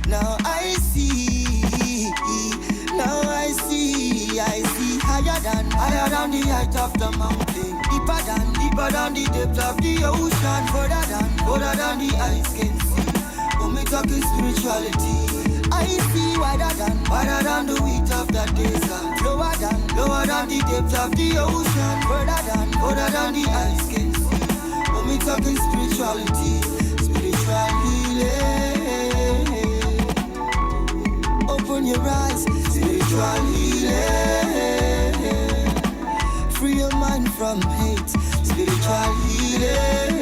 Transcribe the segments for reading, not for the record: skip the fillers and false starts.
Now I see, I see higher than the height of the mountain, deeper than the depth of the ocean, further than the eyes can see. When we talking spirituality, I see wider than the width of the desert, lower than the depth of the ocean, further than the eyes can see. When we talking spirituality, spiritual healing. Open your eyes, spiritual healing. Free your mind from hate, spiritual healing.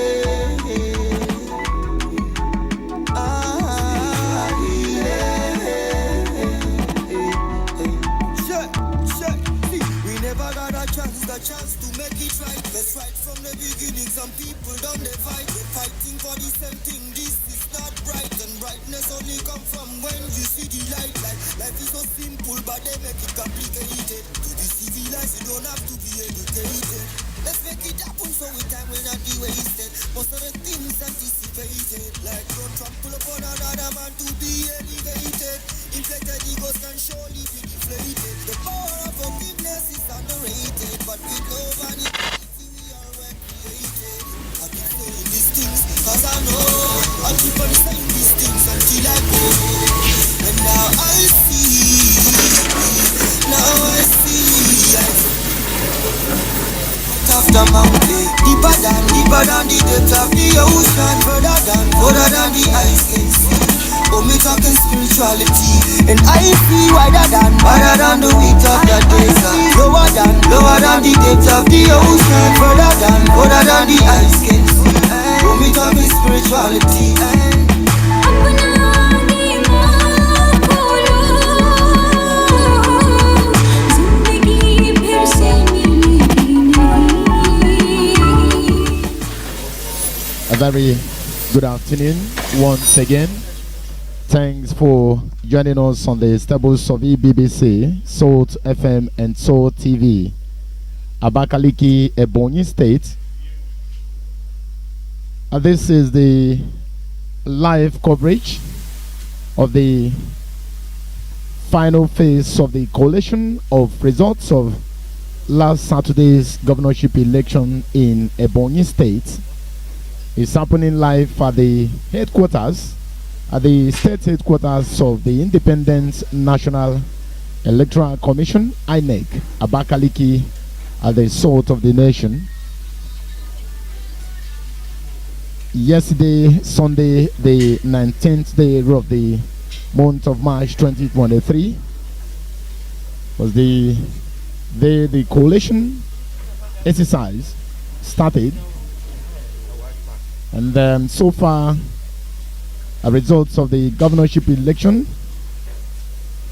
The chance to make it right. That's right from the beginning. Some people don't they fight. They're fighting for the same thing. This is not right. And brightness only come from when you see the light. Life is so simple, but they make it complicated. To be civilized, you don't have to be educated. Let's make it happen so we time will not be wasted. Most of the things anticipated, like don't trample upon another man to be elevated. Inflated egos can surely be deflated. The power of forgiveness is underrated, but with love and equality we are well created. I keep saying these things cause I know I'll keep on saying these things until I go. And now I see, of the mountain, deeper than the depth of the ocean, further than the eyes can see. Oh, me talking spirituality, and I see wider than the width of the desert, lower than the depth of the ocean, further than the eyes can see. Oh, me talking spirituality. A very good afternoon once again. Thanks for joining us on the stables of EBBC, Salt FM and Salt TV, Abakaliki, Ebonyi State. This is the live coverage of the final phase of the collation of results of last Saturday's governorship election in Ebonyi State. It's happening live at the headquarters, at the state headquarters of the Independent National Electoral Commission, INEC, Abakaliki, at the salt of the nation. Yesterday, Sunday, the 19th day of the month of March 2023, was the day the collation exercise started. And so far, results of the governorship election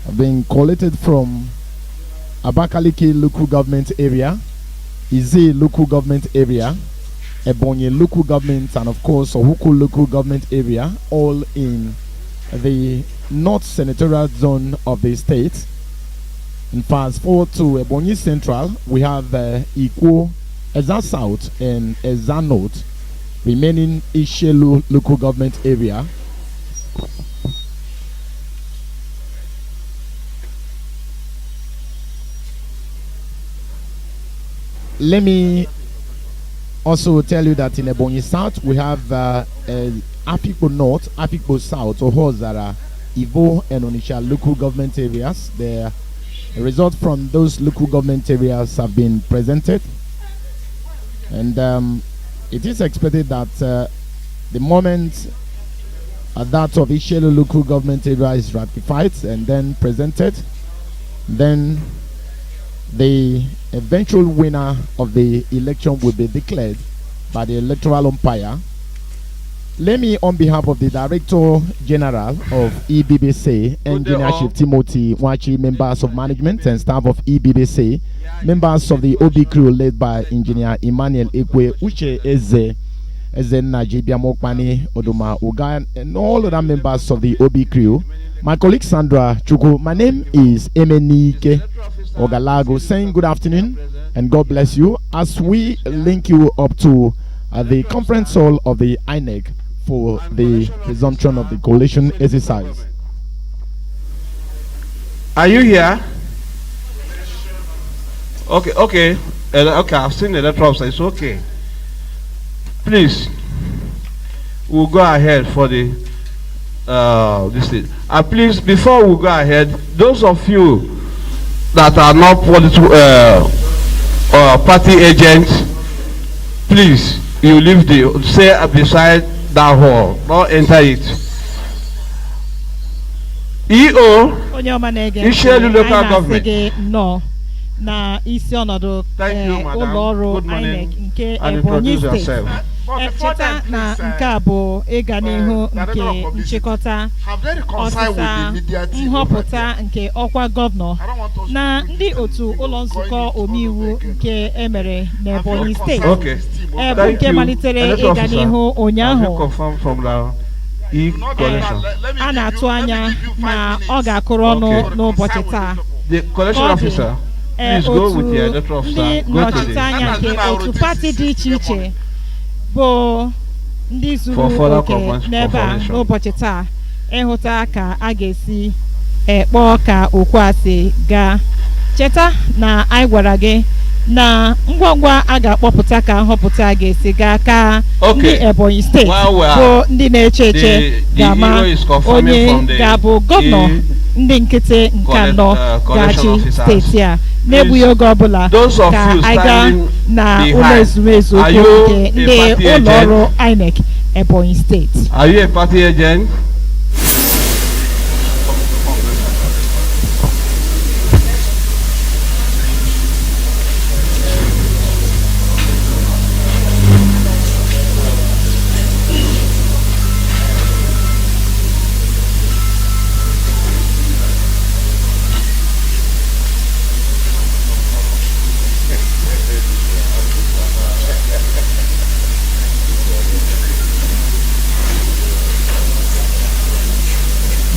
have been collated from Abakaliki local government area, Ize local government area, Ebonyi local government, and of course Ohuku local government area, all in the North Senatorial Zone of the state. And fast forward to Ebonyi Central, we have Ikwo, Eza South, and Eza North, remaining Ishelu local government area. Let me also tell you that in Ebonyi South we have Afikpo North, Afikpo South, Ohozara, Ivo, and Onitsha local government areas. The results from those local government areas have been presented, and it is expected that the moment that of Ishelu local government area is ratified and then presented, then the eventual winner of the election will be declared by the electoral umpire. Let me, on behalf of the Director General of EBBC, Engineer Chief Timothy Wachi, members of management and staff of EBBC, members of the OB crew led by Engineer Emmanuel Ekwe, Uche Eze, Najibia Mokmani, Oduma Ugan, and all other members of the OB crew. My colleague Sandra Chuku, my name is Emenike Ogalago, saying good afternoon and God bless you as we link you up to the conference hall of the INEC for the resumption of the coalition exercise. Are you here? Okay, okay. Okay, I've seen the letter officer. It's okay. Please, we'll go ahead for the this thing. Please, before we go ahead, those of you that are not political party agents, please, you leave the stay beside that hall, not enter it. EO, Ishelu local government. No. Na isi ọnọdụ ụlọ ọrụ INEC nke and Ebonyi introduce steeti. yourself. Cheta na nke a bụ ịga n'ihu nke nchịkọta ọsịsa nhọpụta nke ọkwa gọvanọ na ndị otu ụlọ nzukọ omeiwu nke emere n'Ebonyi steeti bụ nke malitere ịga n'ihu ụnyaahụ. A na-atụ anya na ọ ga-akụrụ ọnụ n'ụbọchị taa. The collection officer, please go with the letter officer. Ndị nnọchite anya nke otu pati dị iche iche bụ ndị zuru oke n'ebe a n'ụbọchị taa ịhụta ka a ga-esi kpọọ ka okwu a si gaa. Cheta na anyị gwara gị na ngwa a ga-akpọpụta ka nhọpụta ga-esi gaa ka ndị Ebonyi steeti bụ ndị na-eche eche ga-ama onye ga-abụ gọvanọ ndị nkịtị nke anọ ga-achị steeti a n'egbughị oge ọbụla ka anyị gaa na ụlọ ezumezu nke ndị ụlọ ọrụ INEC Ebonyi steeti. Are you a party agent?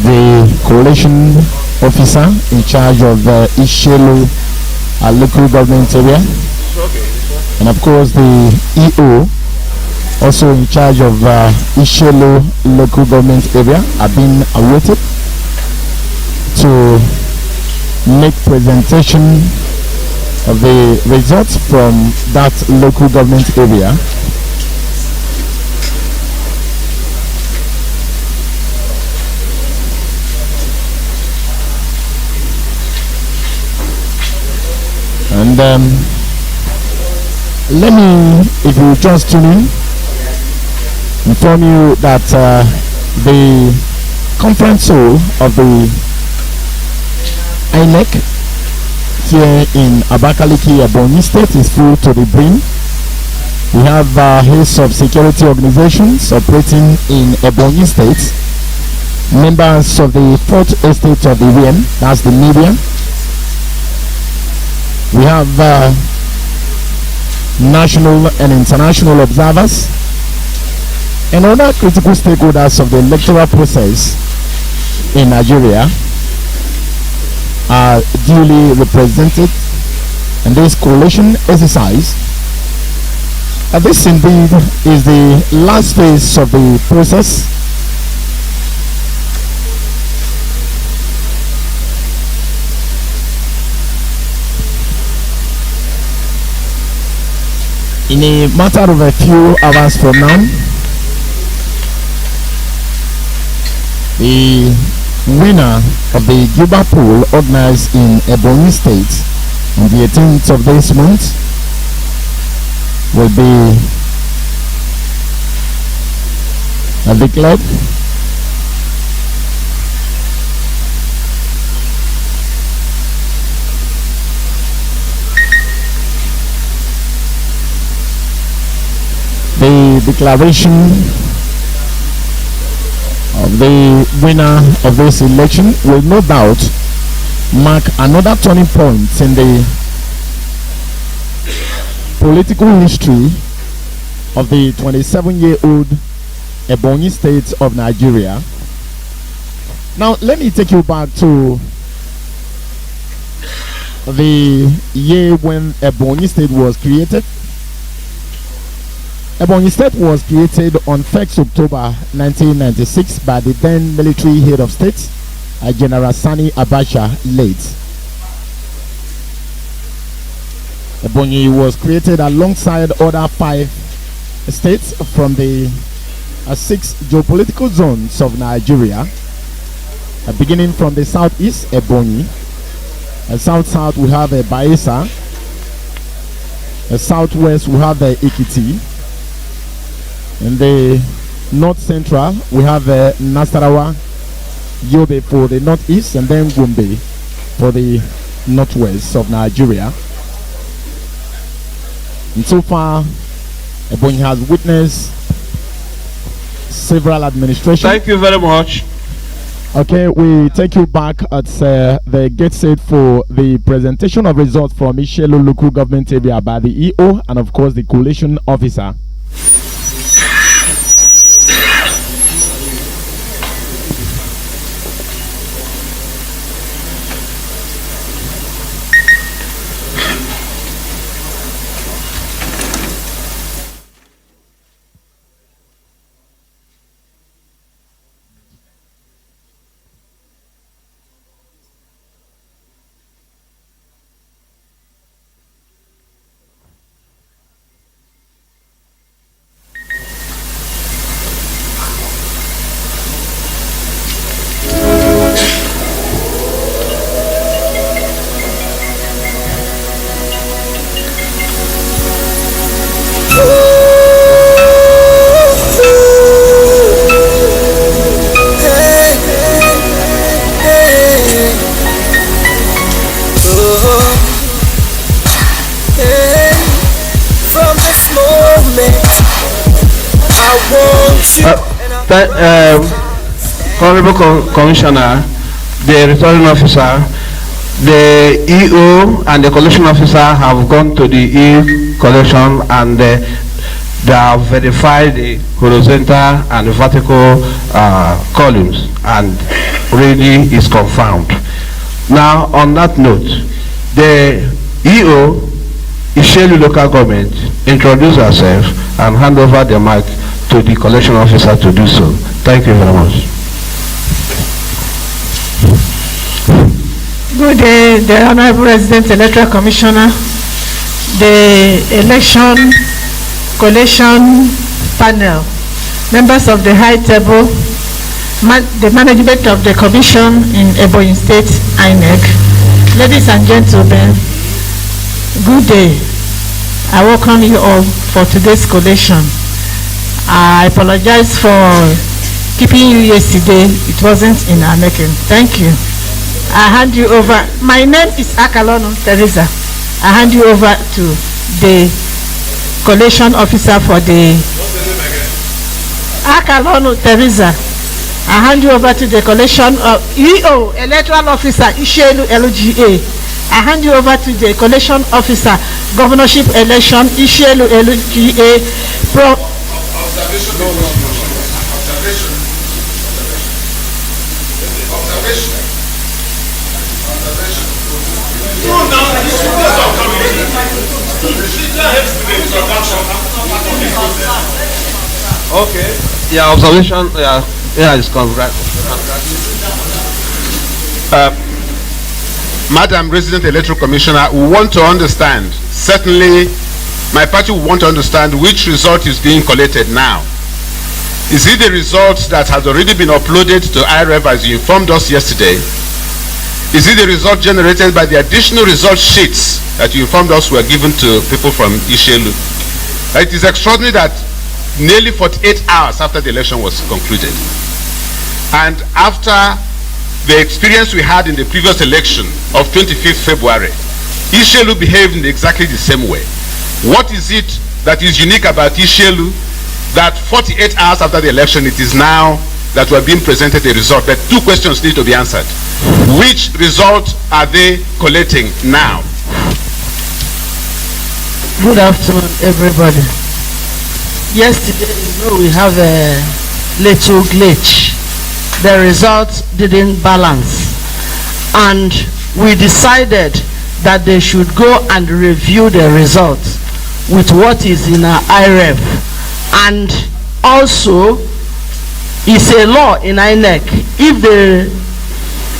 The coalition officer in charge of Ishelu local government area, and of course the EO also in charge of Ishelu local government area are being awaited to make presentation of the results from that local government area. And let me, if you just tune in, inform you that the conference hall of the INEC here in Abakaliki, Ebonyi State is full to the brim. We have heads of security organizations operating in Ebonyi State, members of the 4th estate of the WM, that's the media. We have national and international observers and other critical stakeholders of the electoral process in Nigeria are duly represented in this coalition exercise. This indeed is the last phase of the process. In a matter of a few hours from now, the winner of the Juba poll organized in Ebonyi State on the 18th of this month will be declared. The declaration of the winner of this election will no doubt mark another turning point in the political history of the 27-year-old Ebonyi State of Nigeria. Now let me take you back to the year when Ebonyi State was created. Ebonyi State was created on 1st October 1996 by the then military head of state, General Sani Abacha late. Ebonyi was created alongside other 5 states from the 6 geopolitical zones of Nigeria, beginning from the southeast, Ebonyi, south we have Bayelsa, southwest we have Ekiti, in the north central we have Nasarawa, Yobe for the northeast, and then Gombe for the northwest of Nigeria. And so far, Ebonyi has witnessed several administrations. Thank you very much. Okay, we take you back at the gate set for the presentation of results from Ishelu local government area by the EO and of course the coalition officer. Honorable Commissioner, the returning officer, the EO and the collection officer have gone to the e-collection and they have verified the horizontal and vertical columns and really is confirmed. Now on that note, the EO, Ishelu local government, introduce herself and hand over the mic to the collection officer to do so. Thank you very much. Good day, the Honorable Resident Electoral Commissioner, the election collation panel, members of the high table, the management of the commission in Ebonyi State, INEC, ladies and gentlemen, good day. I welcome you all for today's collation. I apologize for keeping you yesterday. It wasn't in our making. Thank you. I hand you over. My name is Akalono Teresa. I hand you over to the collation officer for the Akalono Teresa. I hand you over to the collation of EO, electoral officer Ishelu LGA. I hand you over to the collation officer, governorship election Ishelu LGA. Okay. Yeah, observation. Yeah, it's correct. Madam Resident Electoral Commissioner, we want to understand, certainly my party will want to understand which result is being collected now. Is it the result that has already been uploaded to IREV as you informed us yesterday? Is it the result generated by the additional result sheets that you informed us were given to people from Ishelu? It is extraordinary that nearly 48 hours after the election was concluded, and after the experience we had in the previous election of 25th February, Ishelu behaved in exactly the same way. What is it that is unique about Ishelu that 48 hours after the election it is now that we are being presented a result? But two questions need to be answered. Which result are they collecting now? Good afternoon, everybody. Yesterday, we have a little glitch. The results didn't balance, and we decided that they should go and review the results with what is in our IREF, and also it's a law in INEC. If the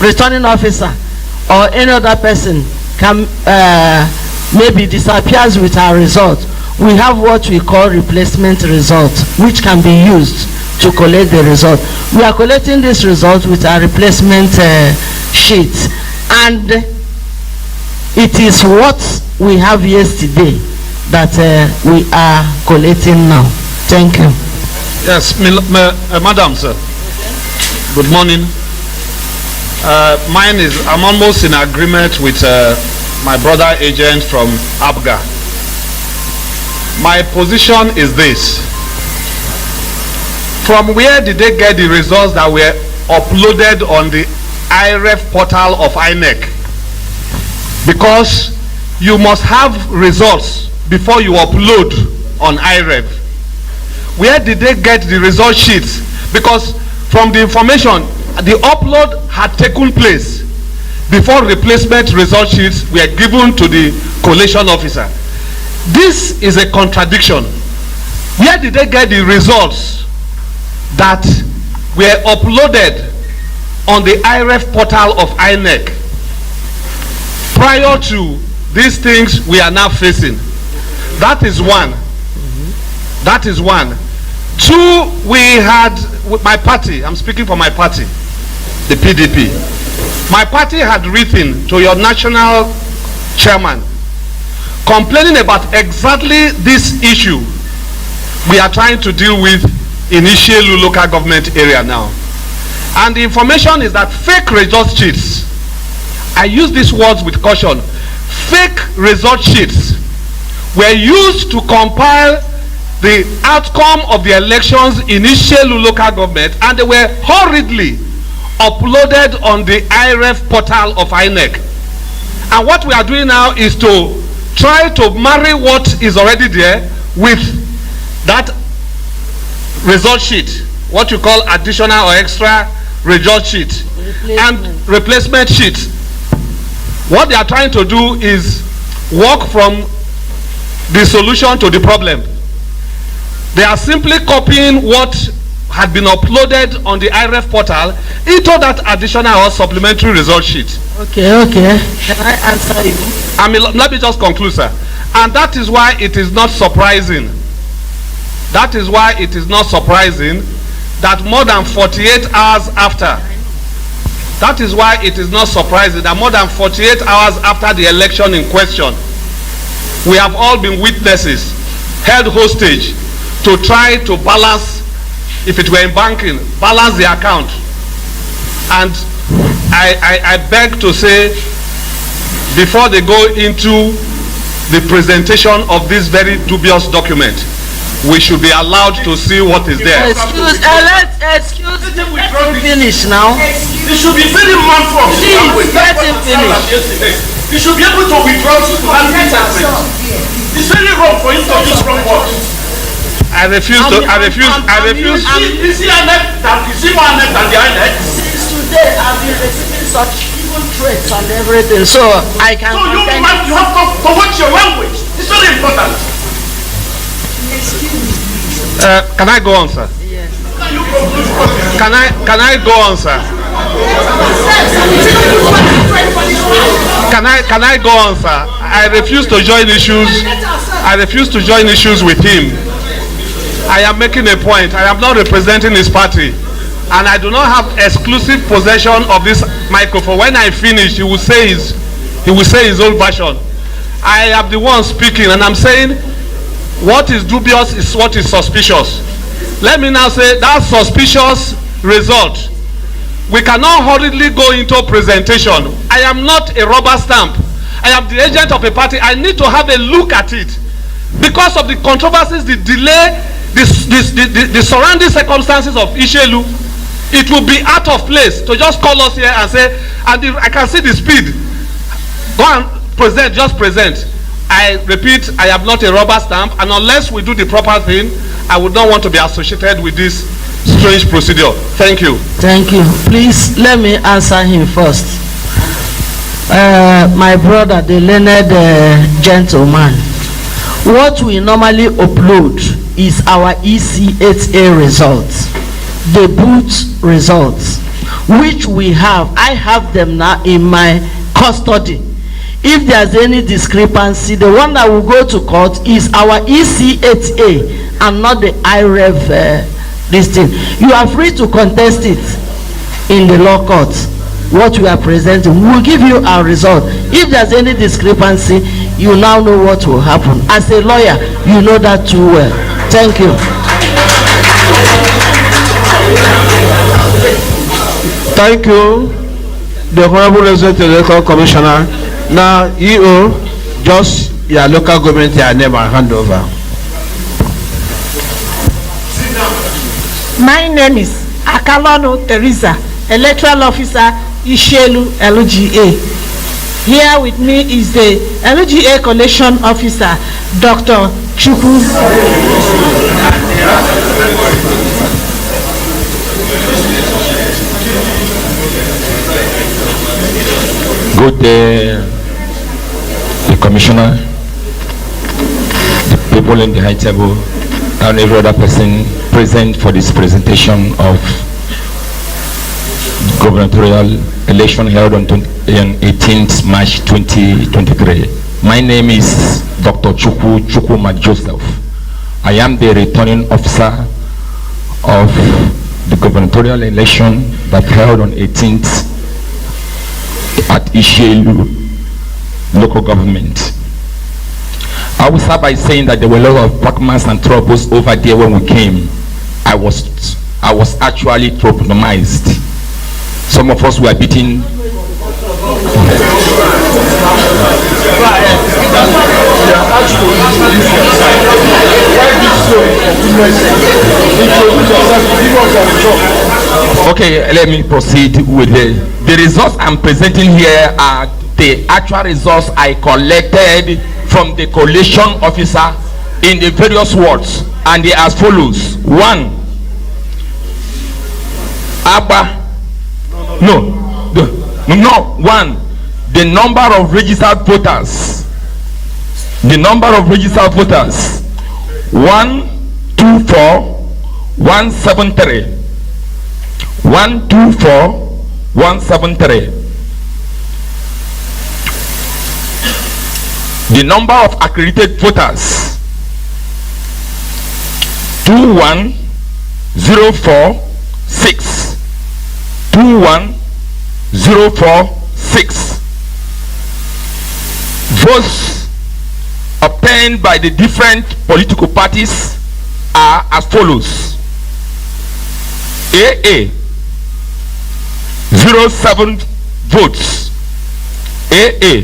returning officer or any other person can maybe disappears with our result, we have what we call replacement result, which can be used to collect the result. We are collecting this result with our replacement sheet, and it is what we have yesterday that we are collecting now. Thank you. Yes, Madam, sir. Good morning. I'm almost in agreement with my brother agent from ABGA. My position is this. From where did they get the results that were uploaded on the IREF portal of INEC? Because you must have results before you upload on IREF. Where did they get the result sheets? Because from the information, the upload had taken place before replacement result sheets were given to the collation officer. This is a contradiction. Where did they get the results that were uploaded on the IREF portal of INEC prior to these things we are now facing? That is one. That is one. Two, we had my party, I'm speaking for my party, the PDP. My party had written to your national chairman complaining about exactly this issue we are trying to deal with in Ishelu local government area now. And the information is that fake result sheets, I use these words with caution, fake result sheets were used to compile the outcome of the elections in Ishelu local government, and they were hurriedly uploaded on the IREF portal of INEC. And what we are doing now is to try to marry what is already there with that result sheet, what you call additional or extra result sheet and replacement sheet. What they are trying to do is work from the solution to the problem. They are simply copying what had been uploaded on the IREF portal into that additional or supplementary result sheet. Okay. Can I answer you? Let me just conclude, sir. And that is why it is not surprising. That is why it is not surprising that more than 48 hours after, that is why it is not surprising that more than 48 hours after the election in question, we have all been witnesses, held hostage to try to balance, if it were in banking, balance the account. And I beg to say, before they go into the presentation of this very dubious document, we should be allowed to see what is there. Excuse me, finish now. You should be very mindful of the language. Let him finish. You should be able to withdraw to interpret. It's very wrong for you to use wrong words. I refuse. You see more net than the INEC? Since today, I've been receiving such evil threats and everything, so I can. So you have to watch your language. It's very important. Can I go on, sir? Yes. Can I go on, sir? Can I go on, sir? I refuse to join issues. I refuse to join issues with him. I am making a point. I am not representing his party, and I do not have exclusive possession of this microphone. When I finish, he will say his own version. I am the one speaking, and I'm saying what is dubious is what is suspicious. Let me now say that suspicious result, we cannot hurriedly go into presentation. I am not a rubber stamp. I am the agent of a party. I need to have a look at it. Because of the controversies, the delay, the surrounding circumstances of Ishelu, it will be out of place to just call us here and say, and I can see the speed. Go and present, just present. I repeat, I am not a rubber stamp, and unless we do the proper thing, I would not want to be associated with this strange procedure. Thank you. Thank you. Please let me answer him first. My brother, the learned gentleman, what we normally upload is our EC8A results, the boot results. which I have them now in my custody. If there's any discrepancy, the one that will go to court is our EC8A and not the IREV this thing. You are free to contest it in the law court. What we are presenting, we will give you our result. If there's any discrepancy, you now know what will happen. As a lawyer, you know that too well. Thank you. Thank you, the Honorable Resident Electoral Commissioner. Now, EO, just your local government, your name and hand over. My name is Akalono Teresa, Electoral Officer, Ishelu LGA. Here with me is the LGA Collation Officer, Dr. Chukwu. Good day, the Commissioner, the people in the high table, and every other person present for this presentation of gubernatorial election held on 18th March 2023. My name is Dr. Chukwuma Joseph. I am the returning officer of the gubernatorial election that held on 18th at Ishelu local government. I will start by saying that there were a lot of pragmas and troubles over there when we came. I was actually compromised. Some of us were beaten. Okay, let me proceed with the results I'm presenting here are the actual results I collected from the collation officer in the various wards, and they are as follows. 1, the number of registered voters. The number of registered voters 124,173. 124,173. The number of accredited voters 21,046. 21,046. Votes obtained by the different political parties are as follows. AA 07 votes. AA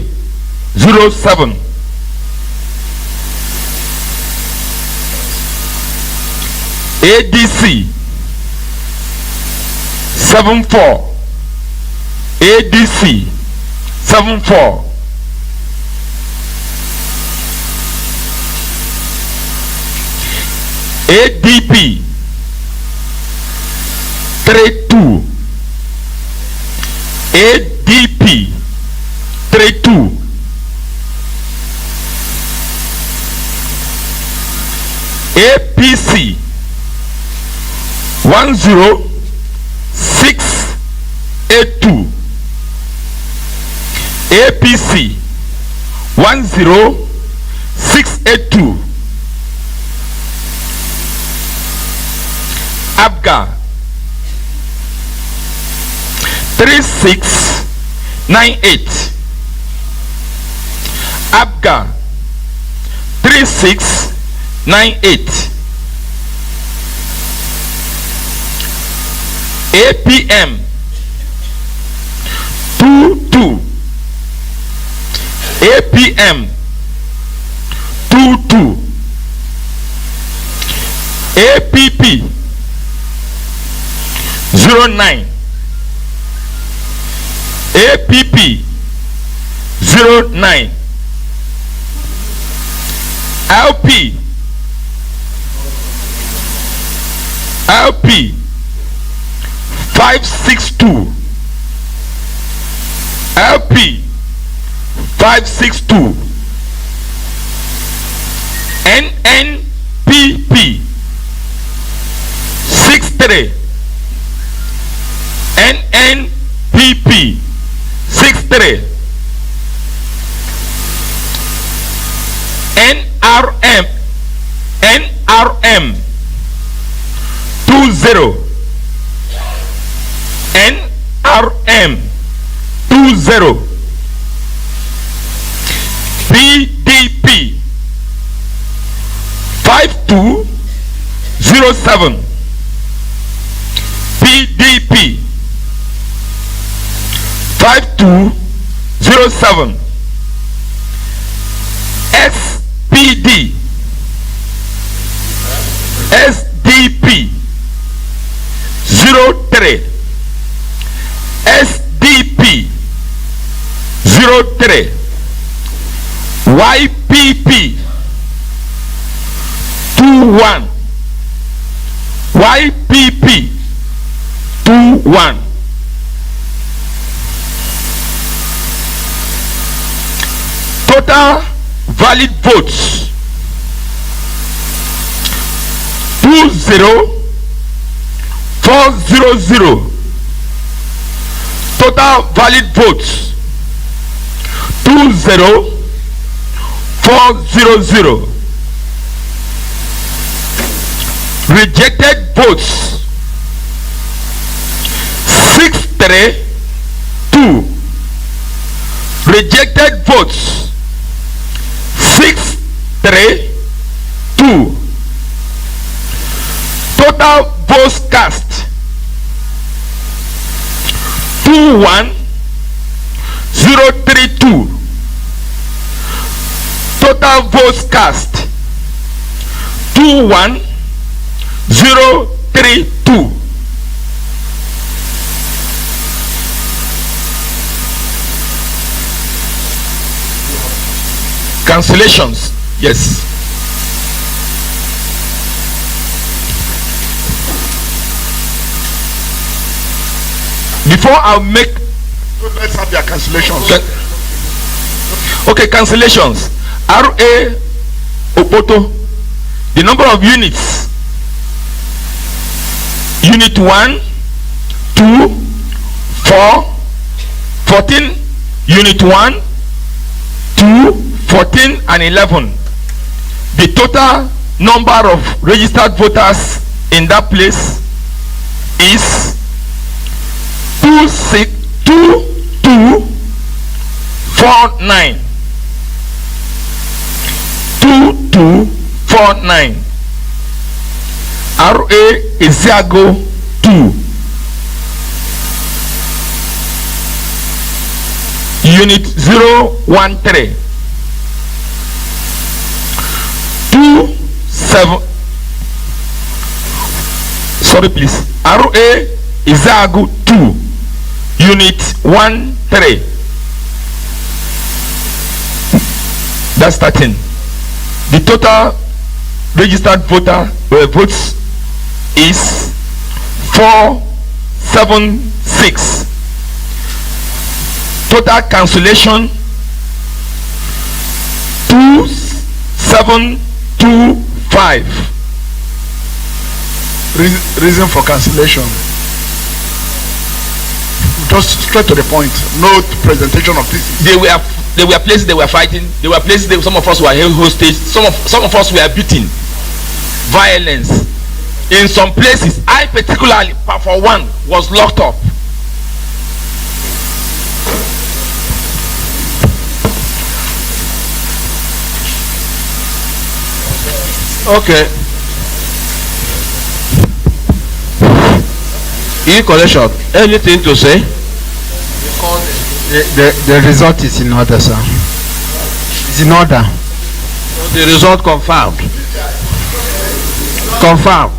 07. ADC 74. ADC 74. ADP 32. ADP 32. APC 10682. APC 10682. ABGA 3698. ABGA 3698. APM 22. APM 22. APP 09. APP 09. LP 562. LP 562. NNPP 63. NNPP 63, NRM 20, NRM 20, PDP 5207, PDP 5207, SPD SDP 03, SDP 03, YPP 21, YPP 21, total valid votes 20400, total valid votes 20400, rejected votes 632, rejected votes 632, total votes cast 21032, total votes cast 21032. Cancellations, yes. Before I'll make, let's have their cancellations. Okay, cancellations. RA Opoto, the number of units: unit 1, 2, 4, 14, unit 1, 2, 14 and 11. The total number of registered voters in that place is 2249. 2249. RA Isiago 2. Unit 013. 27. Sorry, please. RA Isiago 2. Unit 13. That's 13. The total registered voter votes is 476. Total cancellation 2725. Reason for cancellation. Just straight to the point. No presentation of this. They were places they were fighting. They were places some of us were held hostage. Some of us were beaten. Violence. In some places, I particularly, for one, was locked up. Okay. E-collection. Anything to say? The result is in order, sir. It's in order. The result confirmed. Confirmed.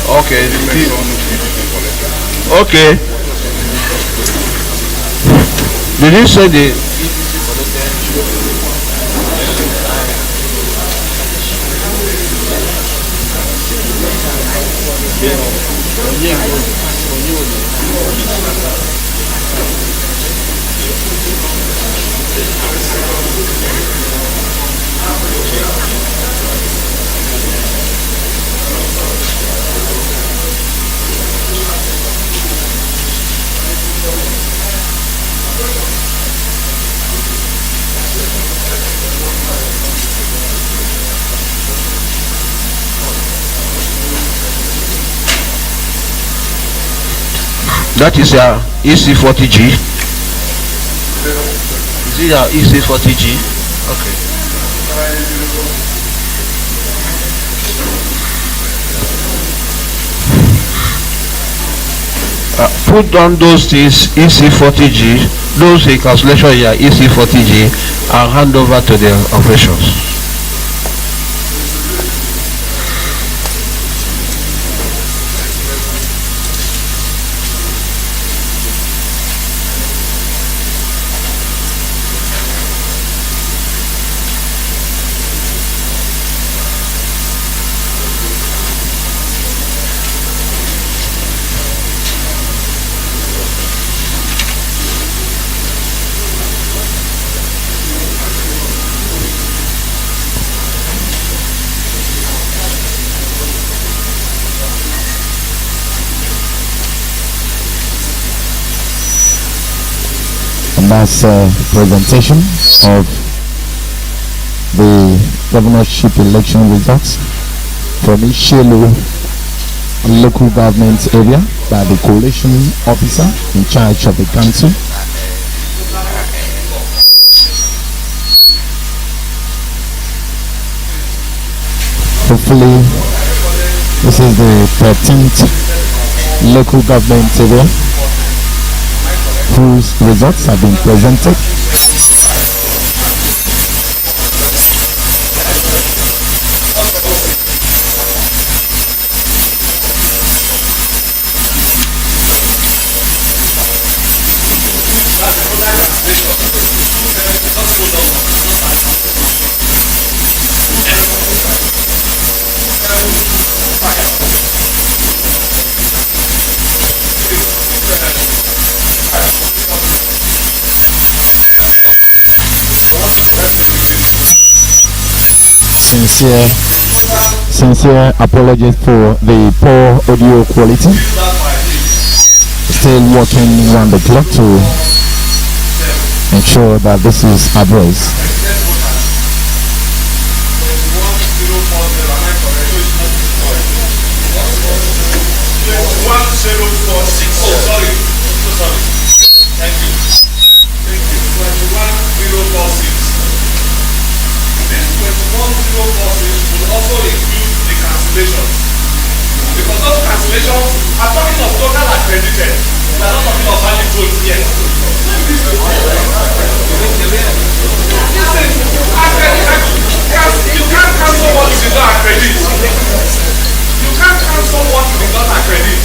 Okay. Okay. Did you say the That is your EC40G. Is it your EC40G? Okay. Put on those things EC40G, those encapsulation your EC40G, and hand over to the operations. That's a presentation of the governorship election results from Ishelu local government area by the coalition officer in charge of the council. Hopefully this is the 13th local government area whose results have been presented. Sincere apologies for the poor audio quality. Still working round the clock to ensure that this is addressed. Also include the cancellations, because those cancellations are talking of total accredited. We are not talking of valid votes yet. You can't cancel what you did not accredit. You can't cancel what you did not accredit.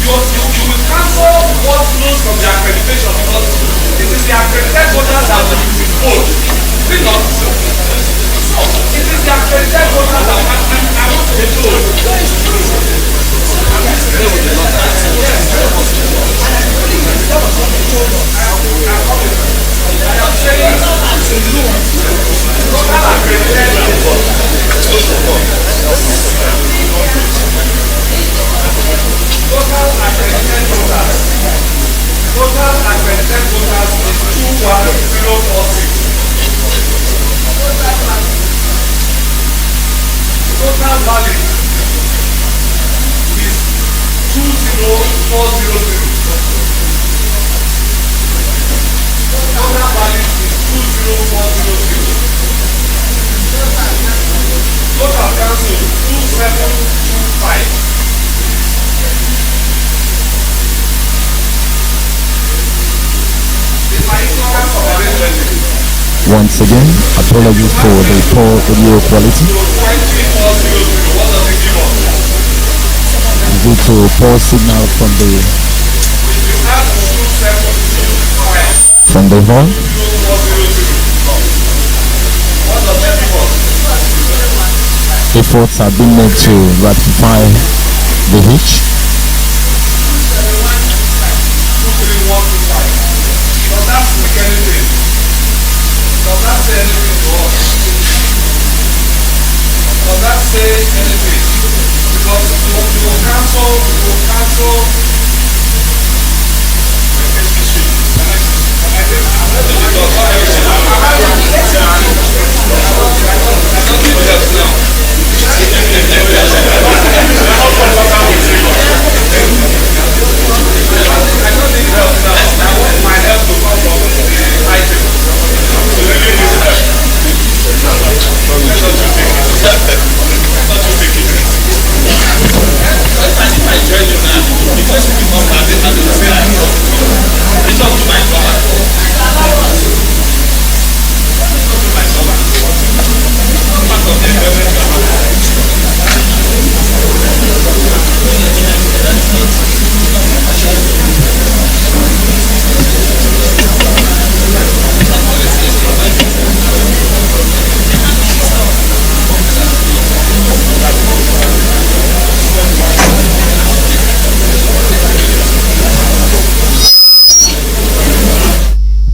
You will cancel what flows from the accreditation, because it is the accredited voters that will vote. Is it not? It is the accredited voters that can the vote. I am saying total accredited voters is 21046. Total valid is 20400. Total valid is 20400. Total cancel 2725. Once again, apologies for the poor audio quality due to poor signal from the hall. Efforts have been made to rectify the hitch.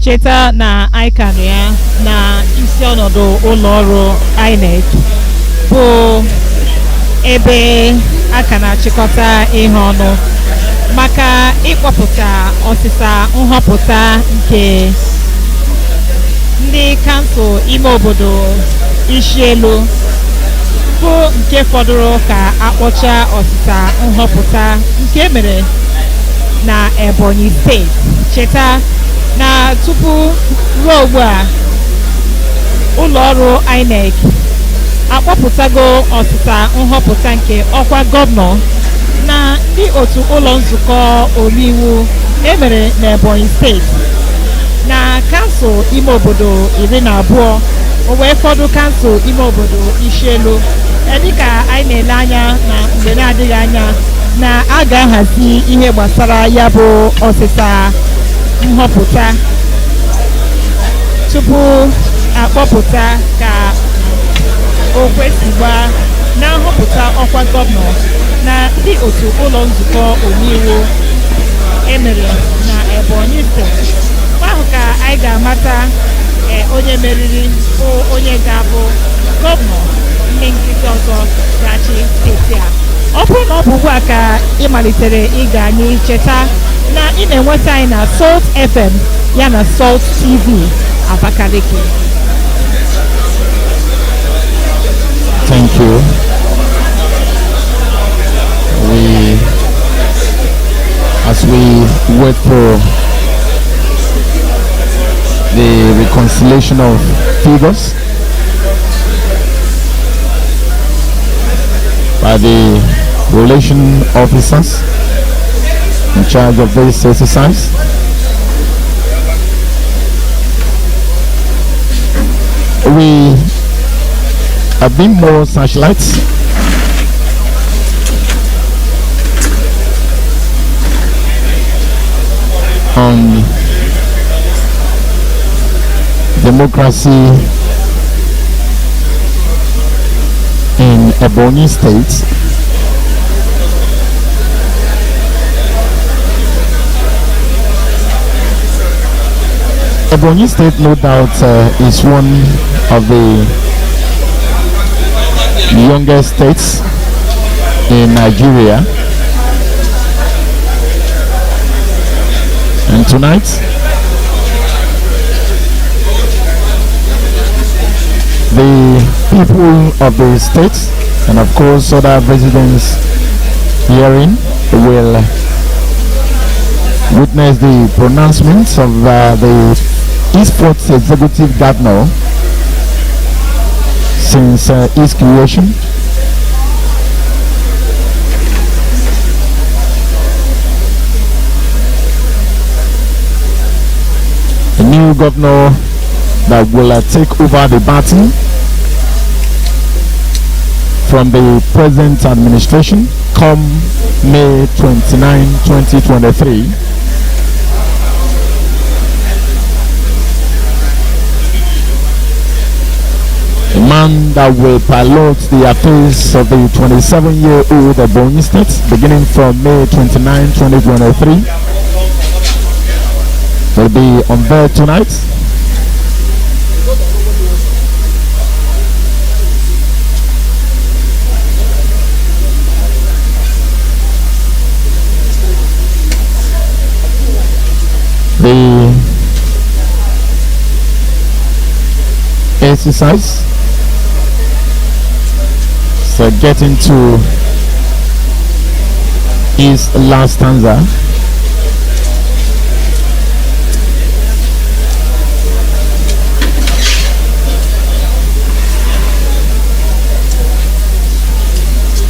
cheta na ICAN ya na isi ọnọdụ ụlọ ọrụ INEC bụ ebe a ka na-achịkọta ihe ọnụ maka ịkpọpụta ọsịsa nhọpụta nke ndị kansụl ime obodo Ishielu bụ nke fọdụrụ ka akpọcha ọsịsa nhọpụta nke mere na Ebonyi steeti. Cheta na tupu ruo ugbu a ụlọ ọrụ INEC akpọpụtago ọsịsa nhọpụta nke ọkwa gọvanọ na ndị otu ụlọ nzukọ omeiwu emere na Ebonyi steeti na kansụl ime obodo 12 o wee fọdụ kansụl ime obodo Ishielu. Dịka anyị na-ele anya na mgbe na-adịghị anya na a ga-ahazi ihe gbasara ya bụ ọsịsa nhọpụta tupu akpọpụta ka o kwesịgba na nhọpụta ọkwa gọvanọ na ndị otu ụlọ nzukọ omeiwu emere na Ebonyi steeti. Mgbe ahụ ka anyị ga-amata onye meriri bụ onye ga-abụ gọvanọ ndị nkịtị ọzọ ga-achị steeti a. Ọ bụrụ na ọ bụ ugbu a ka ị malitere ige anyị, cheta na ị na-enweta anyị na Salt FM ya na Salt TV Abakaliki. Thank you. As we wait for the reconciliation of figures by the relation officers in charge of this exercise, we have been more searchlights on democracy in Ebonyi State. Ebonyi State, no doubt, is one of the youngest states in Nigeria. And tonight, the people of the state and of course other residents herein will witness the pronouncements of the esports executive governor since its creation. A new governor that will take over the baton from the present administration come May 29, 2023. A man that will pilot the affairs of the 27-year-old Ebonyi State beginning from May 29, 2023 will be unveiled tonight. The exercise, so getting to his last stanza.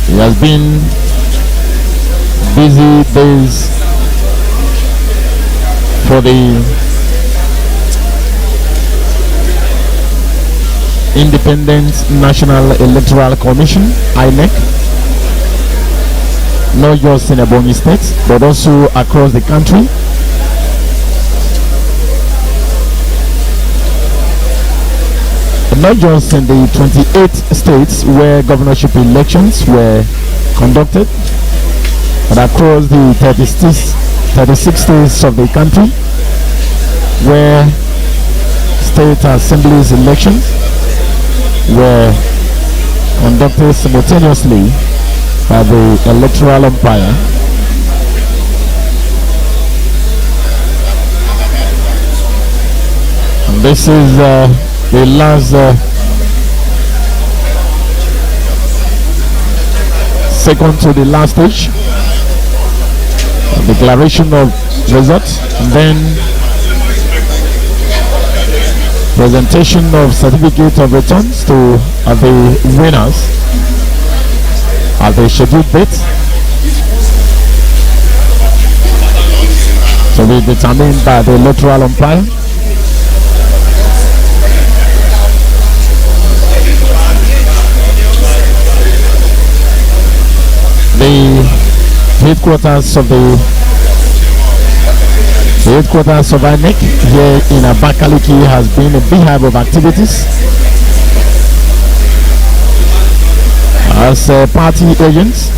It has been busy days for the Independent National Electoral Commission, INEC, not just in Ebonyi State but also across the country. Not just in the 28 states where governorship elections were conducted, but across the 36 states of the country where State Assembly's elections were conducted simultaneously by the electoral umpire. And this is the last second to the last stage, declaration of results, and then presentation of certificate of returns to the winners at the scheduled date to be determined by the electoral umpire. The headquarters of INEC here in Abakaliki has been a beehive of activities as party agents,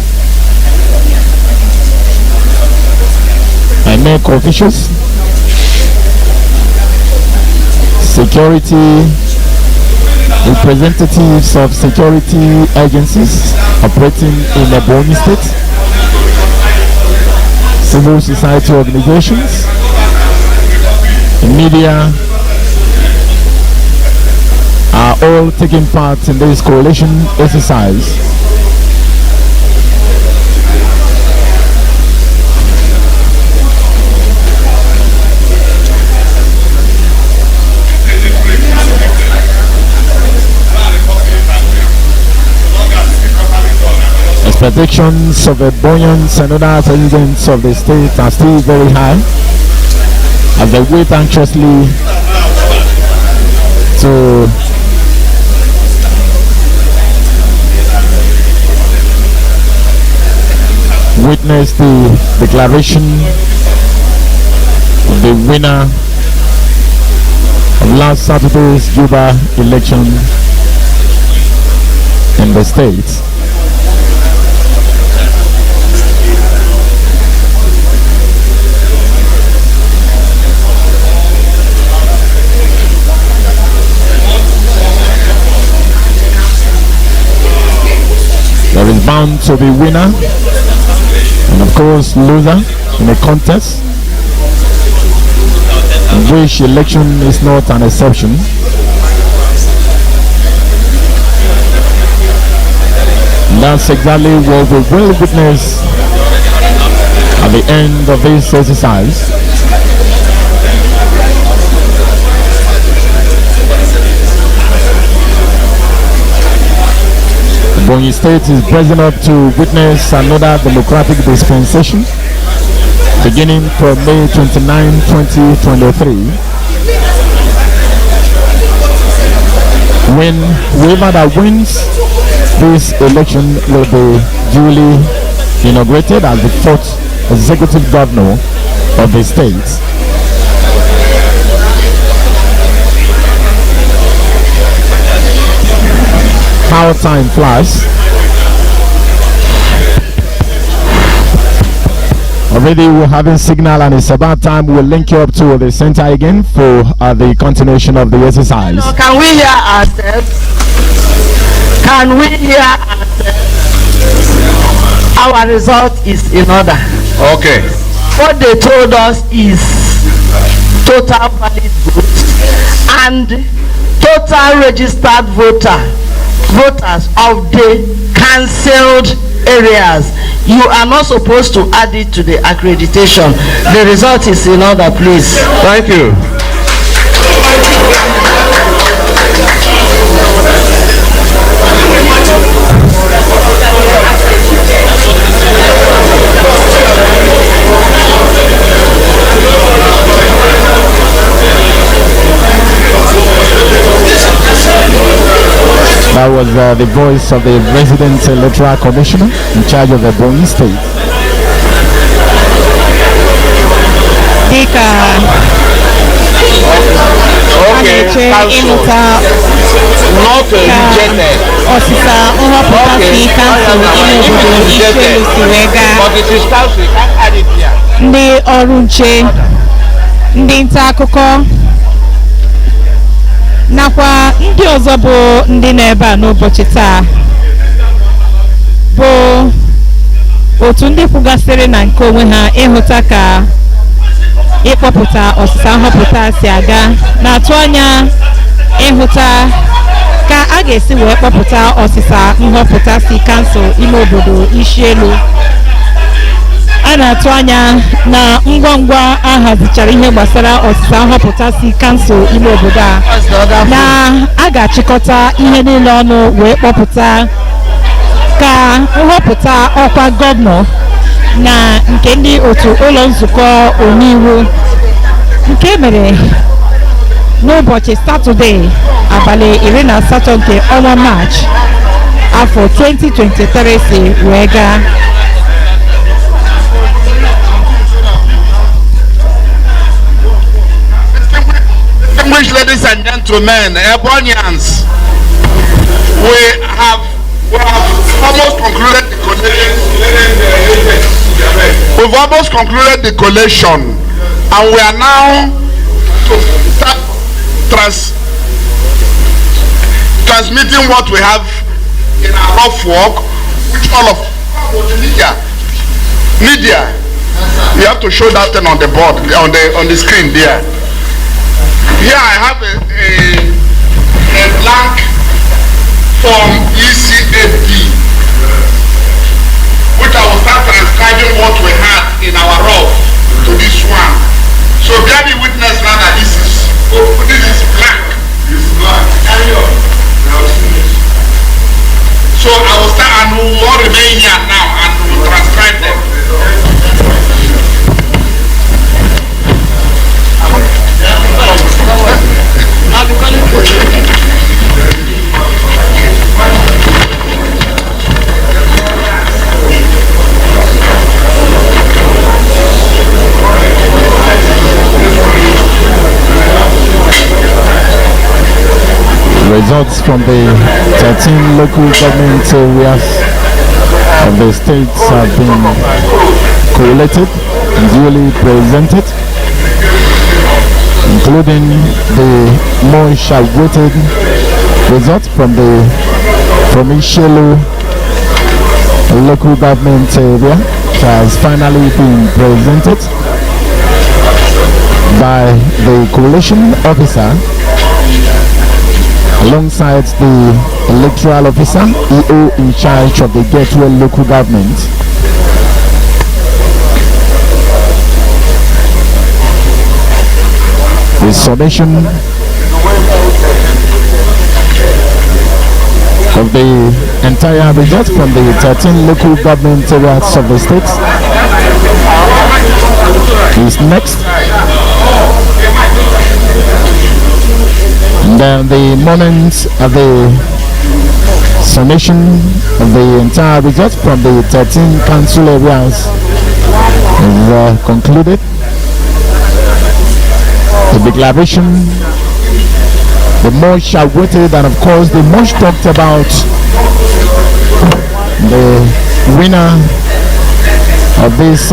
INEC officials, security representatives of security agencies operating in Ebonyi State, civil society organizations, media are all taking part in this coalition exercise. Expectations of Ebonians and other residents of the state are still very high as they wait anxiously to witness the declaration of the winner of last Saturday's Juba election in the state. There is bound to be winner and of course loser in a contest in which election is not an exception. And that's exactly what we will witness at the end of this exercise. Ebonyi State is present up to witness another democratic dispensation beginning from May 29, 2023, when whoever that wins this election will be duly inaugurated as the fourth executive governor of the state. How time flies. Already we're having signal and it's about time we'll link you up to the center again for the continuation of the exercise. Hello, can we hear ourselves? Can we hear ourselves? Our result is in order. Okay. What they told us is total valid votes and total registered voters of the cancelled areas. You are not supposed to add it to the accreditation. The result is in order, please. Thank you. That was the voice of the resident electoral commissioner in charge of the Ebonyi State. Ndị ọrụ nche, ndị nta akụkọ nakwa ndị ọzọ bụ ndị nọ ebe a n'ụbọchị taa bụ otu ndị kwugasịrị na nke onwe ha ịhụta ka ịkpọpụta ọsịsa nhọpụta si aga, na-atụ anya ịhụta ka a ga-esi wee kpọpụta ọsịsa nhọpụta si kansụl ime obodo Ishielu. A na-atụ anya na ngwa ngwa a hazichara ihe gbasara ọsịsa nhọpụta si kansụl ime obodo na a ga-achịkọta ihe niile ọnụ wee kpọpụta ka nhọpụta ọkwa gọvanọ na nke ndị otu ụlọ nzukọ omeiwu nke mere n'ụbọchị Satọde abalị 18 nke ọnwa Maachị afọ 2023 si wee gaa. Distinguished ladies and gentlemen, Ebonians, we have almost concluded the collation. We've almost concluded the collation, and we are now to start transmitting what we have in our rough work, which all of media, you have to show that thing on the board, on the screen there. Here I have a blank form ECAD, which I will start transcribing what we had in our rough to this one. So bear me witness now that this is blank. This is blank. Carry on. So I will start, and we will all remain here now and we will transcribe them. Results from the 13 local government areas of the states have been collated and duly presented, including the most awaited results from Ishielu local government area, which has finally been presented by the coalition officer alongside the electoral officer, EO in charge of the Gateway local government. The summation of the entire results from the 13 local government areas of the states is next. And then the moment of the summation of the entire results from the 13 council areas is concluded. The declaration, the most awaited and of course the most talked about, the winner of this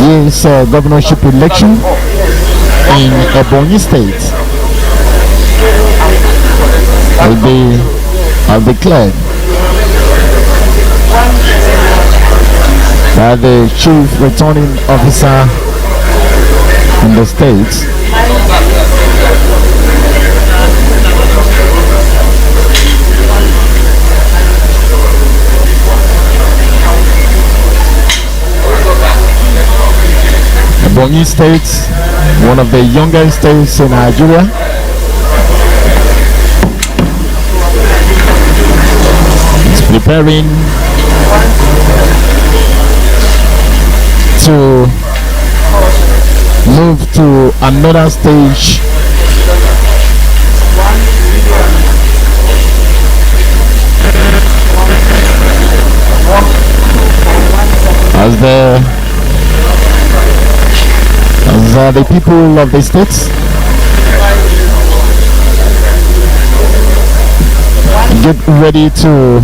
year's governorship election in Ebonyi State will be declared by the chief returning officer in the state. Ebonyi State, one of the youngest states in Nigeria, is preparing to move to another stage as the people of the states get ready to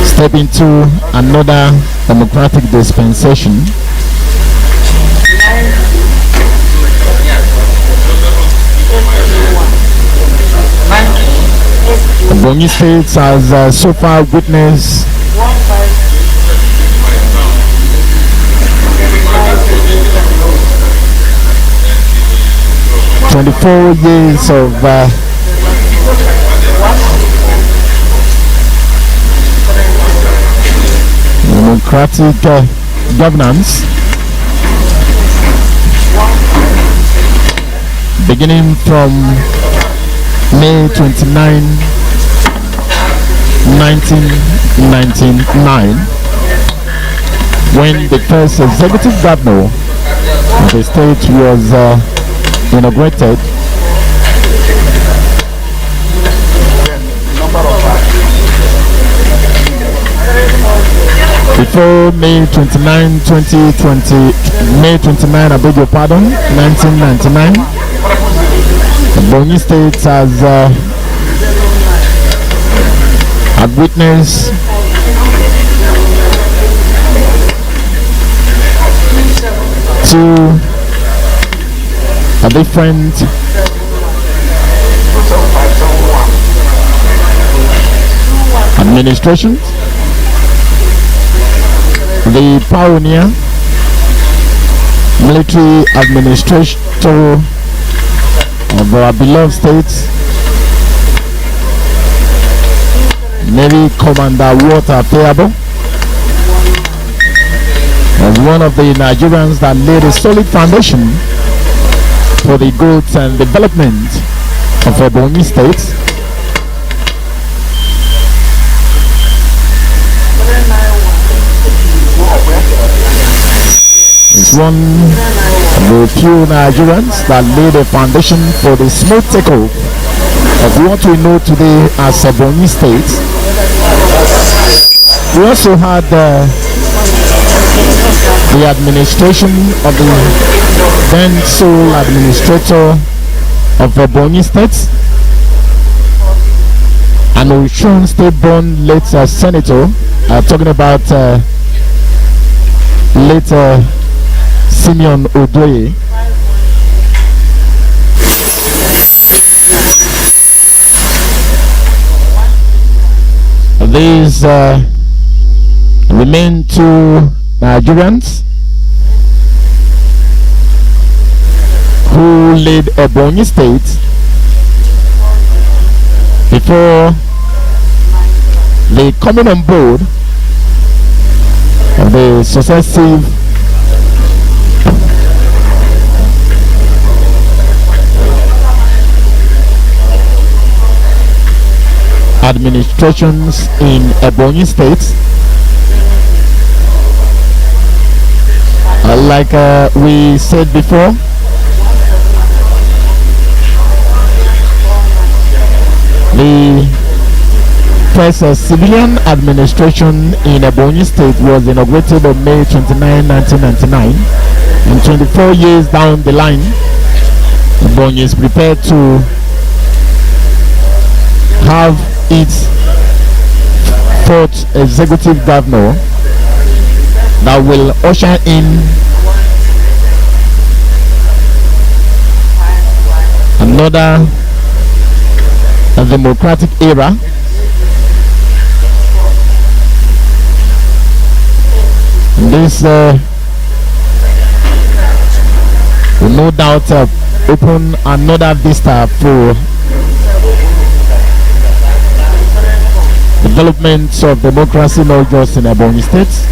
step into another democratic dispensation. Ebonyi State has so far witnessed 24 years of democratic governance, beginning from May 29, 1999, when the first executive governor of the state was inaugurated. Before May 29, 2020, May 29, I beg your pardon, 1999, Ebonyi State has had witnessed two different administrations. The pioneer military administrator of our beloved states, Navy Commander Walter Payable, was one of the Nigerians that laid a solid foundation for the growth and development of Ebonyi State. Is one of the few Nigerians that laid a foundation for the smooth takeoff of what we know today as Ebonyi State. We also had the administration of the then sole administrator of Ebonyi State, an Osun State-born late senator, talking about later Simeon Odoye. These remain two Nigerians who led Ebonyi State before the coming on board of the successive administrations in Ebonyi State. Like we said before, the first civilian administration in Ebonyi State was inaugurated on May 29, 1999, and 24 years down the line, Ebonyi is prepared to have its fourth executive governor that will usher in another democratic era. This will no doubt open another vista for development of democracy, not just in Ebonyi State,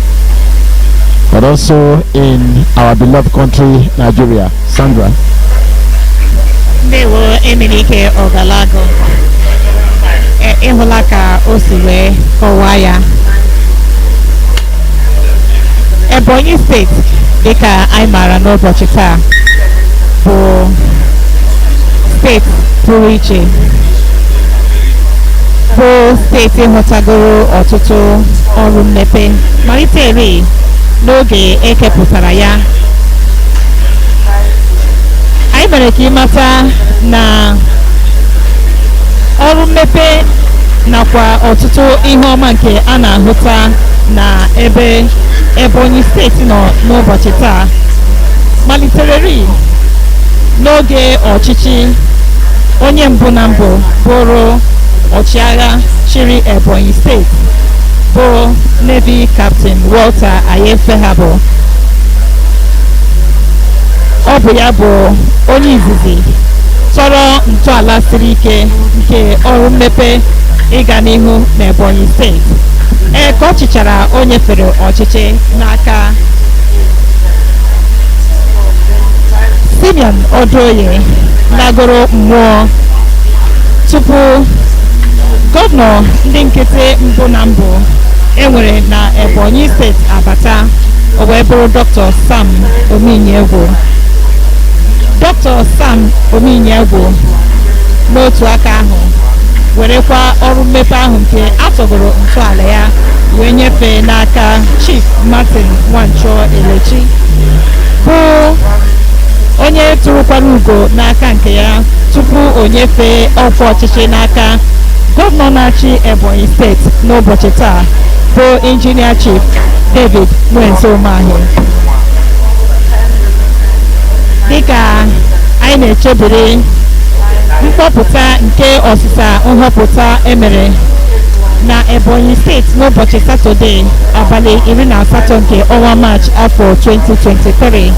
but also in our beloved country, Nigeria. Sandra. Ndewo Emenike Ogalago. Ihulaka Osiwe Kowaya. Ebonyi State, dịka anyị maara n'ụbọchị taa, bụ steeti pụrụ iche, bụ steeti hụtagoro ọtụtụ ọrụ mmepe malitere n'oge ekepụtara ya. Anyị mere ka ịmata na ọrụ mmepe nakwa ọtụtụ ihe ọma nke a na-ahụta na ebe Ebonyi steeti nọ n'ụbọchị taa malitereri n'oge ọchịchị onye mbụ na mbụ bụrụ ọchịagha chịrị Ebonyi steeti bụ Navy Captain Walter Ayefehabo. Ọ bụ ya bụ onye izizi tọrọ ntọala siri ike nke ọrụ mmepe ịga n'ihu n'Ebonyi steeti. Ka ọ chịchara o nyefere ọchịchị n'aka Simeon Odoye lagoro mmụọ tupu gọvanọ ndị nkịtị mbụ na mbụ enwere na Ebonyi steeti abata, o wee bụrụ Dr. Sam Ominiegwu. Dr. Sam Ominiegwu n'otu aka ahụ werekwa ọrụ mmepe ahụ nke atọgoro ntọala ya wee nyefee n'aka Chief Martin Nwanchọ Elechi bụ onye tụrụkwara ugo n'aka nke ya tupu o nyefee ọkwa ọchịchị n'aka gọvanọ na-achị Ebonyi steeti n'ụbọchị taa bụ Injinia Chief David Nwensomahi. Dịka anyị na-echebiri mkpọpụta nke ọsịsa nhọpụta emere na Ebonyi steeti n'ụbọchị Satọde abalị 18 nke ọnwa Maachị afọ 2023,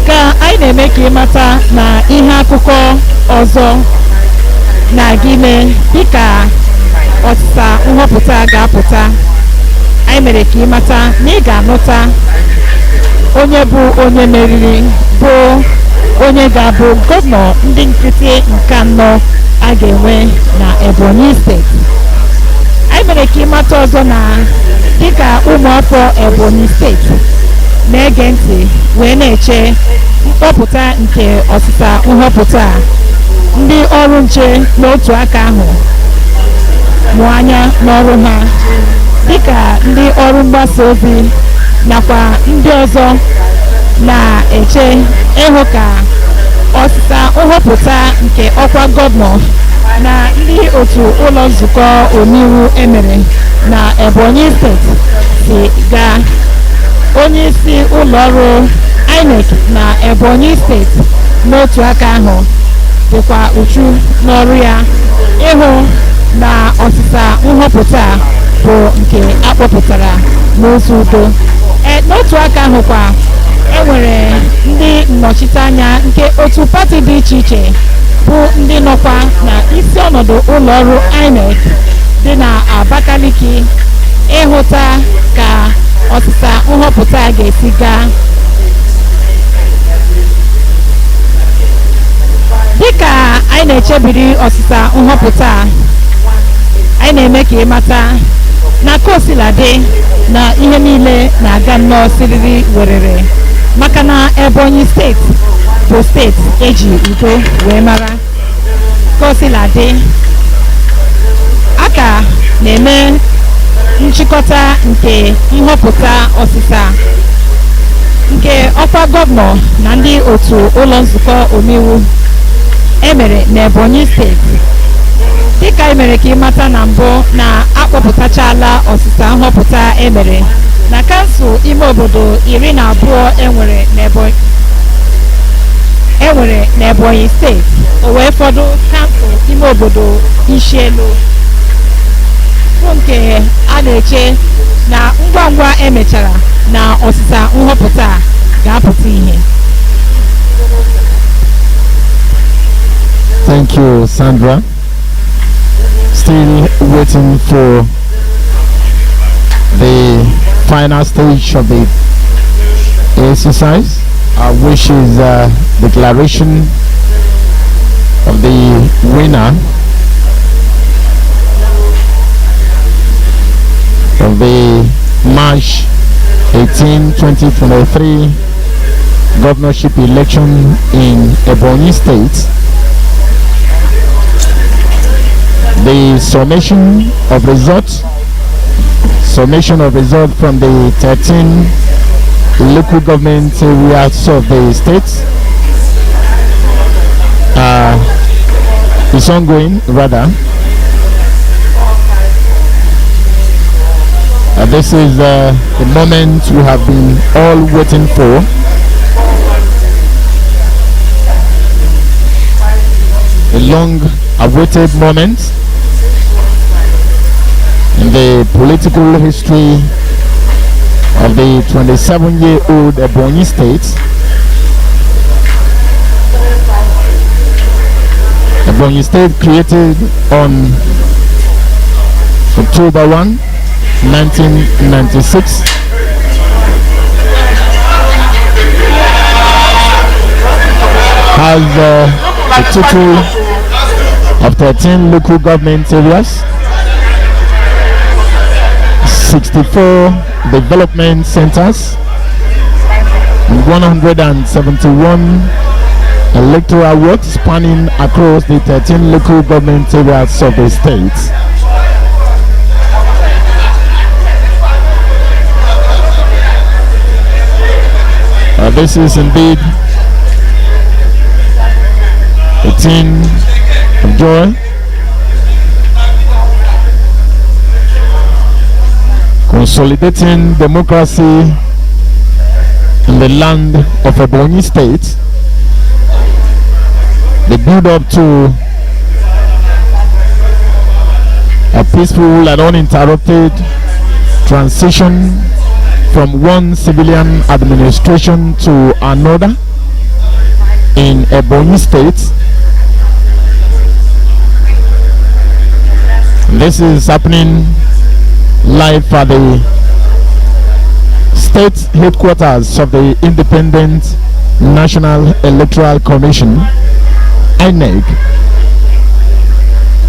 ka anyị na-eme ka ịmata na ihe akụkọ ọzọ na-aga ime dịka ọsịsa nhọpụta ga-apụta. Anyị mere ka ịmata na ị ga-anụta onye bụ onye meriri bụ onye ga-abụ gọvanọ ndị nkịtị nke anọ a ga-enwe na Ebonyi steeti. Anyị mere ka ịmata ọzọ na dịka ụmụafọ Ebonyi steeti na-ege ntị wee na-eche mkpọpụta nke ọsịsa nhọpụta, ndị ọrụ nche n'otu aka ahụ mụ anya n'ọrụ ha dịka ndị ọrụ mgbasa ozi nakwa ndị ọzọ na-eche ịhụ ka ọsịsa nhọpụta nke ọkwa gọvanọ na ndị otu ụlọ nzukọ omeiwu emere na Ebonyi steeti si gaa. Onye isi ụlọ ọrụ INEC na Ebonyi steeti n'otu aka ahụ dịkwa uchu n'ọrụ ya ịhụ na ọsịsa nhọpụta bụ nke akpọpụtara n'ozu udo. N'otu aka ahụkwa enwere ndị nnọchiteanya nke otu pati dị iche iche bụ ndị nọkwa na isi ọnọdụ ụlọ ọrụ INEC dị na Abakaliki ịhụta ka ọsịsa nhọpụta ga-esi gaa. Dịka anyị na-echebiri ọsịsa nhọpụta, anyị na-eme ka ịmata na kosiladị na ihe niile na-aga nnọọ siriri werere maka na Ebonyi steeti bụ steeti eji udo wee mara. Kosiladị aka na-eme nchịkọta nke nhọpụta ọsịsa nke ọkwa gọvanọ na ndị otu ụlọ nzukọ omeiwu emere n'Ebonyi steeti. Dịka emere ka ịmata na mbụ na akpọpụtachala ọsịsa nhọpụta emere na kansụl ime obodo 12 enwere n'Ebonyi steeti, o wee fọdụ kansụl ime obodo Ishielu bụ nke a na-eche na ngwa ngwa emechara na ọsịsa nhọpụta ga-apụta ihe. Thank you, Sandra. Still waiting for the final stage of the exercise, which is declaration of the winner of the March 18, 2023 governorship election in Ebonyi State. The summation of results from the 13 local government areas of the state is ongoing, rather. This is the moment we have been all waiting for. A long awaited moment the political history of the 27-year-old Ebonyi State. Ebonyi State created on October 1, 1996. Has a total of 13 local government areas, 64 development centers, 171 electoral wards spanning across the 13 local government areas of the state. This is indeed a thing of joy. Consolidating democracy in the land of Ebonyi State. The build up to a peaceful and uninterrupted transition from one civilian administration to another in Ebonyi State. This is happening live at the state headquarters of the Independent National Electoral Commission, INEC,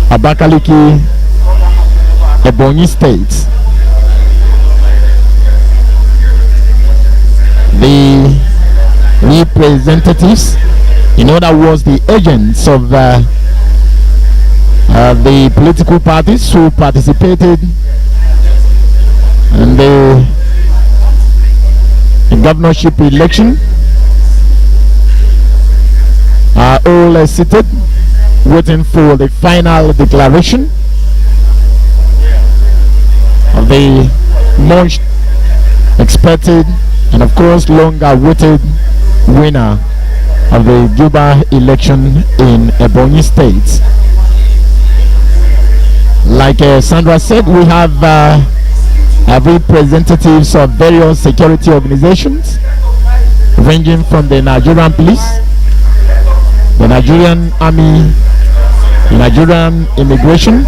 Abakaliki, Ebonyi State. The representatives, in other words, the agents of the political parties who participated in the governorship election, are all seated, waiting for the final declaration of the much expected and of course long awaited winner of the Juba election in Ebonyi State. Like Sandra said, we have representatives of various security organizations ranging from the Nigerian police, the Nigerian army, the Nigerian immigration,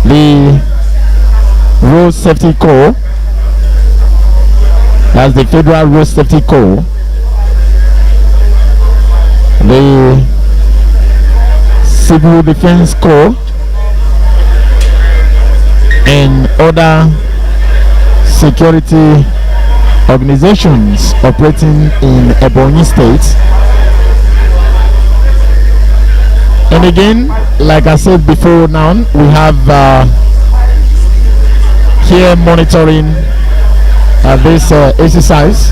the Road Safety Corps, that's the Federal Road Safety Corps, the Civil Defense Corps, and other security organizations operating in Ebonyi State. And again, like I said before, now we have here monitoring this exercise,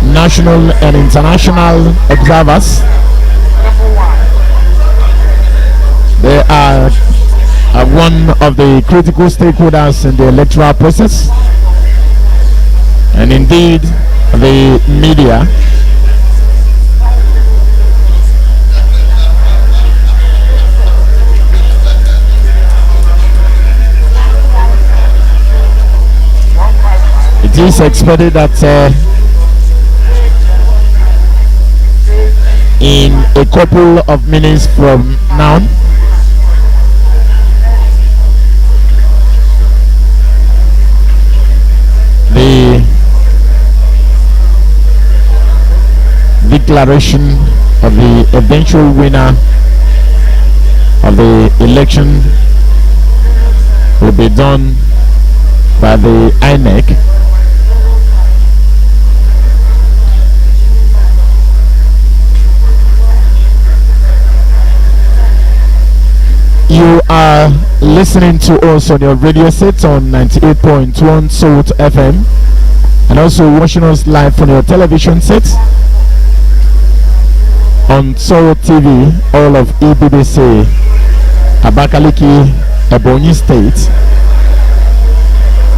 national and international observers. They are one of the critical stakeholders in the electoral process, and indeed the media. It is expected that in a couple of minutes from now, the declaration of the eventual winner of the election will be done by the INEC. You are listening to us on your radio set on 98.1 Salt FM, and also watching us live on your television set on Salt TV, all of EBBC, Abakaliki, Ebonyi State.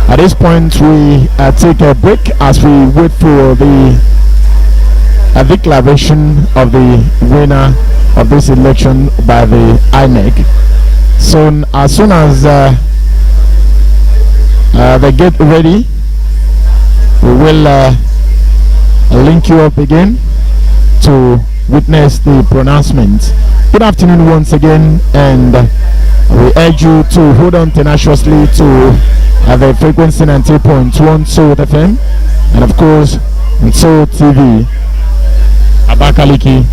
At this point, we take a break as we wait for the declaration of the winner of this election by the INEC. So as soon as they get ready, we will link you up again to witness the pronouncement. Good afternoon once again, and we urge you to hold on tenaciously to the frequency 90.1 Soul FM, and of course on Soul TV, Abakaliki.